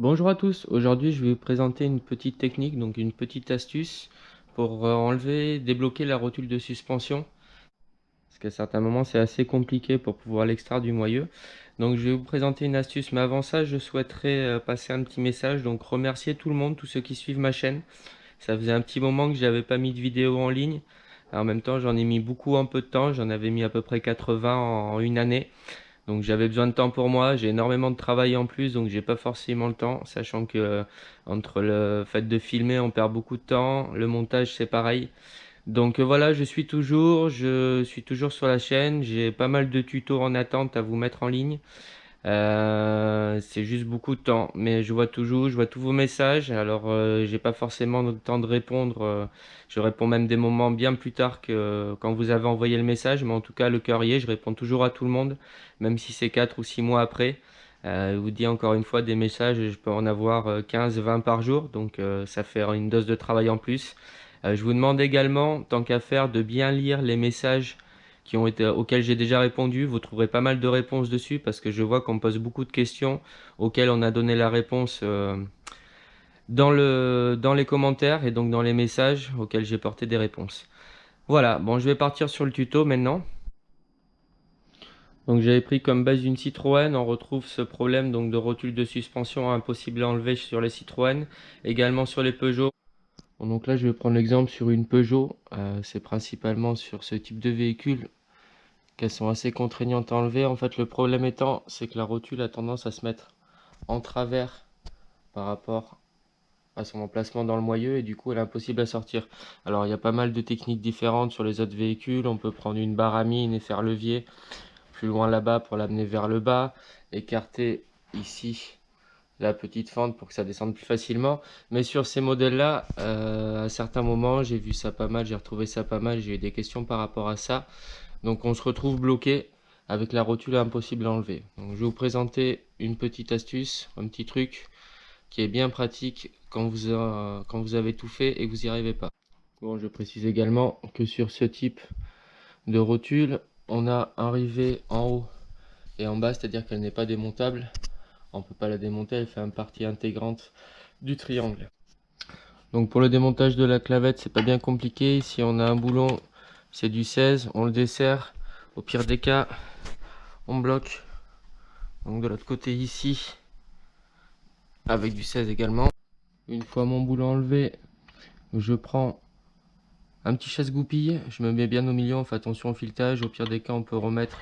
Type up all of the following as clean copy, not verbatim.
Bonjour à tous, aujourd'hui je vais vous présenter une petite technique, donc une petite astuce pour enlever, débloquer la rotule de suspension. Parce qu'à certains moments c'est assez compliqué pour pouvoir l'extraire du moyeu. Donc je vais vous présenter une astuce, mais avant ça je souhaiterais passer un petit message, donc remercier tout le monde, tous ceux qui suivent ma chaîne. Ça faisait un petit moment que je n'avais pas mis de vidéo en ligne. En même temps j'en ai mis beaucoup en peu de temps, j'en avais mis à peu près 80 en une année. Donc j'avais besoin de temps pour moi, j'ai énormément de travail en plus, donc j'ai pas forcément le temps, sachant que entre le fait de filmer, on perd beaucoup de temps, le montage c'est pareil. Donc voilà, je suis toujours sur la chaîne, j'ai pas mal de tutos en attente à vous mettre en ligne. C'est juste beaucoup de temps, mais je vois tous vos messages. Alors, j'ai pas forcément le temps de répondre. Je réponds même des moments bien plus tard que quand vous avez envoyé le message. Mais en tout cas, le cœur y est. Je réponds toujours à tout le monde, même si c'est 4 ou 6 mois après. Je vous dis encore une fois, des messages, je peux en avoir 15, 20 par jour. Donc, ça fait une dose de travail en plus. Je vous demande également, tant qu'à faire, de bien lire les messages auxquelles j'ai déjà répondu. Vous trouverez pas mal de réponses dessus parce que je vois qu'on me pose beaucoup de questions auxquelles on a donné la réponse dans les commentaires et donc dans les messages auxquels j'ai porté des réponses. Voilà, bon, je vais partir sur le tuto maintenant. Donc j'avais pris comme base une Citroën, on retrouve ce problème donc de rotule de suspension impossible à enlever sur les Citroën, également sur les Peugeot. Bon, donc là je vais prendre l'exemple sur une Peugeot, c'est principalement sur ce type de véhicule qu'elles sont assez contraignantes à enlever. En fait, le problème étant, c'est que la rotule a tendance à se mettre en travers par rapport à son emplacement dans le moyeu et du coup, elle est impossible à sortir. Alors, il y a pas mal de techniques différentes sur les autres véhicules. On peut prendre une barre à mine et faire levier plus loin là-bas pour l'amener vers le bas, écarter ici la petite fente pour que ça descende plus facilement. Mais sur ces modèles-là, à certains moments, j'ai vu ça pas mal, j'ai retrouvé ça pas mal, j'ai eu des questions par rapport à ça. Donc on se retrouve bloqué avec la rotule impossible à enlever. Donc je vais vous présenter une petite astuce, un petit truc qui est bien pratique quand vous avez tout fait et que vous n'y arrivez pas. Bon, je précise également que sur ce type de rotule, on a un rivet en haut et en bas, c'est-à-dire qu'elle n'est pas démontable. On ne peut pas la démonter, elle fait une partie intégrante du triangle. Donc pour le démontage de la clavette, c'est pas bien compliqué. Ici on a un boulon, c'est du 16, on le dessert. Au pire des cas, on bloque. Donc de l'autre côté ici, avec du 16 également. Une fois mon boulon enlevé, je prends un petit chasse-goupille, je me mets bien au milieu, on fait attention au filetage. Au pire des cas, on peut remettre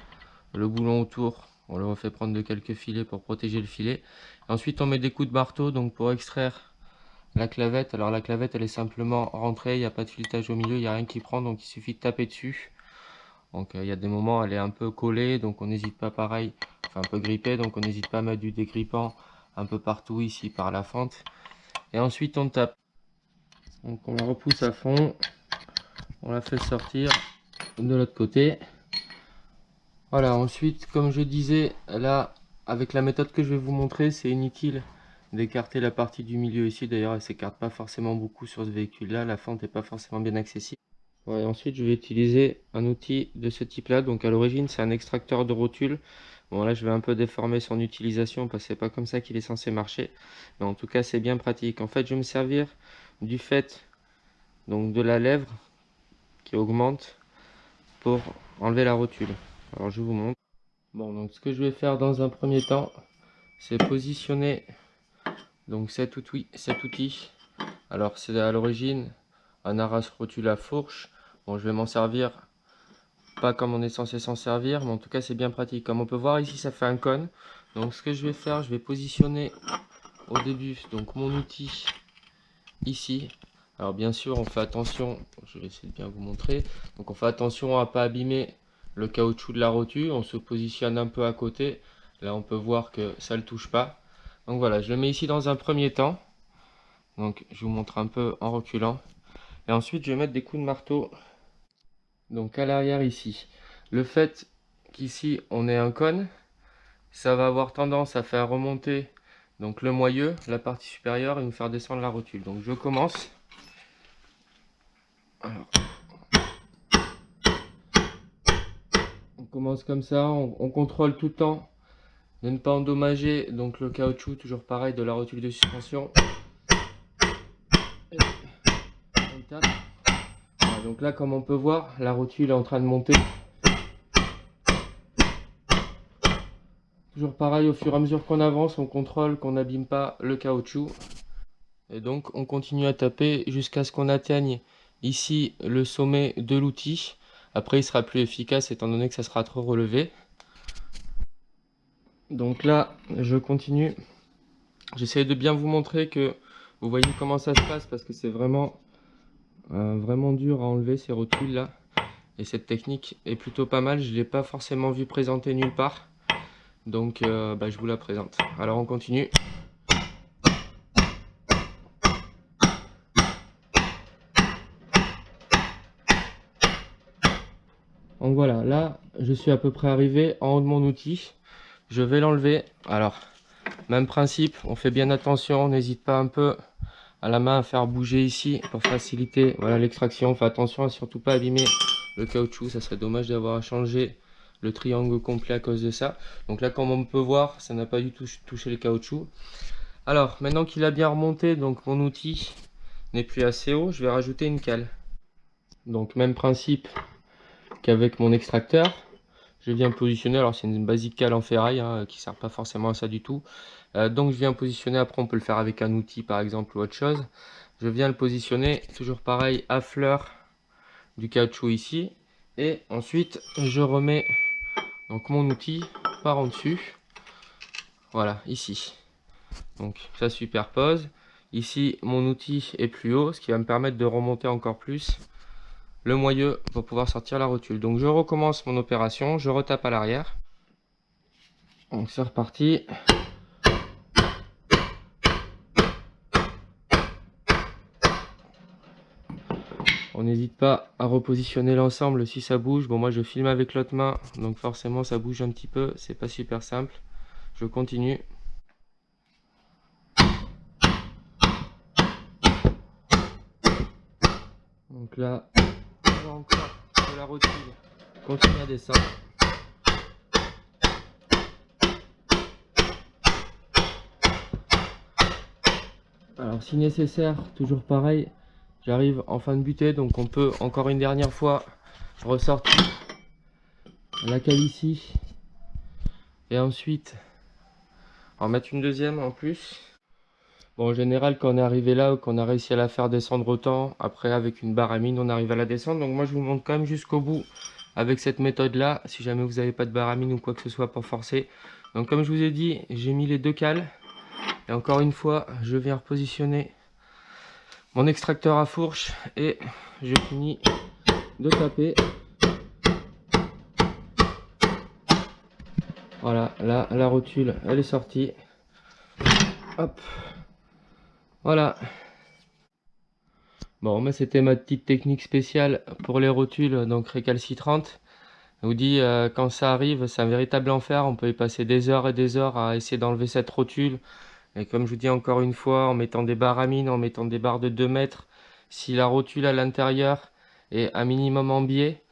le boulon autour. On le refait prendre de quelques filets pour protéger le filet. Ensuite, on met des coups de marteau donc pour extraire la clavette. Alors la clavette, elle est simplement rentrée, il n'y a pas de filetage au milieu, il n'y a rien qui prend, donc il suffit de taper dessus. Donc il y a des moments, elle est un peu collée, donc on n'hésite pas pareil, enfin un peu grippée, donc on n'hésite pas à mettre du dégrippant un peu partout ici par la fente. Et ensuite on tape. Donc on la repousse à fond, on la fait sortir de l'autre côté. Voilà, ensuite comme je disais, là avec la méthode que je vais vous montrer, c'est inutile d'écarter la partie du milieu ici. D'ailleurs elle s'écarte pas forcément beaucoup sur ce véhicule là, la fente n'est pas forcément bien accessible. Ouais, ensuite je vais utiliser un outil de ce type là, donc à l'origine c'est un extracteur de rotule. Bon là je vais un peu déformer son utilisation parce que c'est pas comme ça qu'il est censé marcher, mais en tout cas c'est bien pratique. En fait je vais me servir du fait donc de la lèvre qui augmente pour enlever la rotule. Alors je vous montre. Bon, donc ce que je vais faire dans un premier temps, c'est positionner donc cet outil. Alors c'est à l'origine un arrache-rotule à fourche. Bon, je vais m'en servir pas comme on est censé s'en servir, mais en tout cas c'est bien pratique. Comme on peut voir ici, ça fait un cône. Donc ce que je vais faire, je vais positionner au début donc mon outil ici. Alors bien sûr, on fait attention, je vais essayer de bien vous montrer. Donc on fait attention à pas abîmer le caoutchouc de la rotule. On se positionne un peu à côté. Là, on peut voir que ça ne le touche pas. Donc voilà, je le mets ici dans un premier temps. Donc je vous montre un peu en reculant. Et ensuite, je vais mettre des coups de marteau donc à l'arrière ici. Le fait qu'ici on ait un cône, ça va avoir tendance à faire remonter donc le moyeu, la partie supérieure, et nous faire descendre la rotule. Donc je commence. Alors, on commence comme ça, on contrôle tout le temps de ne pas endommager donc le caoutchouc, toujours pareil, de la rotule de suspension. Et on tape. Voilà, donc là, comme on peut voir, la rotule est en train de monter. Toujours pareil, au fur et à mesure qu'on avance, on contrôle qu'on n'abîme pas le caoutchouc. Et donc on continue à taper jusqu'à ce qu'on atteigne ici le sommet de l'outil. Après il sera plus efficace étant donné que ça sera trop relevé. Donc là je continue. J'essaie de bien vous montrer que vous voyez comment ça se passe parce que c'est vraiment dur à enlever ces rotules là. Et cette technique est plutôt pas mal. Je ne l'ai pas forcément vu présenter nulle part. Donc je vous la présente. Alors on continue. Donc voilà, là je suis à peu près arrivé en haut de mon outil. Je vais l'enlever. Alors, même principe, on fait bien attention, on n'hésite pas un peu à la main à faire bouger ici pour faciliter voilà, l'extraction. On fait attention à surtout pas abîmer le caoutchouc, ça serait dommage d'avoir à changer le triangle complet à cause de ça. Donc là, comme on peut voir, ça n'a pas du tout touché le caoutchouc. Alors, maintenant qu'il a bien remonté, donc mon outil n'est plus assez haut, je vais rajouter une cale. Donc même principe qu'avec mon extracteur. Je viens positionner, alors c'est une basique cale en ferraille hein, qui ne sert pas forcément à ça du tout. Donc je viens positionner, après on peut le faire avec un outil par exemple ou autre chose. Je viens le positionner, toujours pareil, à fleur du caoutchouc ici. Et ensuite je remets donc mon outil par en dessus. Voilà, ici. Donc ça superpose. Ici mon outil est plus haut, ce qui va me permettre de remonter encore plus le moyeu pour pouvoir sortir la rotule. Donc je recommence mon opération, je retape à l'arrière. Donc c'est reparti. On n'hésite pas à repositionner l'ensemble si ça bouge. Bon, moi je filme avec l'autre main, donc forcément ça bouge un petit peu, c'est pas super simple. Je continue. Donc là, on va encore de la rotule, continue à descendre. Alors si nécessaire, toujours pareil, j'arrive en fin de butée, donc on peut encore une dernière fois ressortir la cale ici. Et ensuite, en mettre une deuxième en plus. Bon, en général, quand on est arrivé là, qu'on a réussi à la faire descendre autant, après avec une barre à mine, on arrive à la descendre. Donc moi, je vous montre quand même jusqu'au bout avec cette méthode-là, si jamais vous n'avez pas de barre à mine ou quoi que ce soit pour forcer. Donc comme je vous ai dit, j'ai mis les deux cales. Et encore une fois, je viens repositionner mon extracteur à fourche et je finis de taper. Voilà, là, la rotule, elle est sortie. Hop. Voilà. Bon, mais c'était ma petite technique spéciale pour les rotules, donc récalcitrantes. Je vous dis, quand ça arrive, c'est un véritable enfer. On peut y passer des heures et des heures à essayer d'enlever cette rotule. Et comme je vous dis encore une fois, en mettant des barres à mine, en mettant des barres de 2 mètres, si la rotule à l'intérieur est un minimum en biais,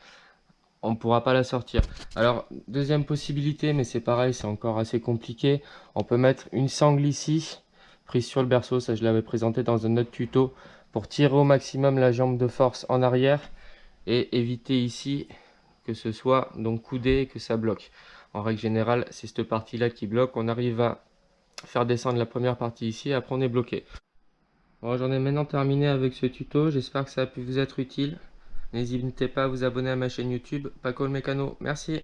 on ne pourra pas la sortir. Alors, deuxième possibilité, mais c'est pareil, c'est encore assez compliqué. On peut mettre une sangle ici, prise sur le berceau, ça je l'avais présenté dans un autre tuto, pour tirer au maximum la jambe de force en arrière et éviter ici que ce soit donc coudé et que ça bloque. En règle générale, c'est cette partie-là qui bloque. On arrive à faire descendre la première partie ici, et après on est bloqué. Bon, j'en ai maintenant terminé avec ce tuto, j'espère que ça a pu vous être utile. N'hésitez pas à vous abonner à ma chaîne YouTube, Paco le Mécano. Merci.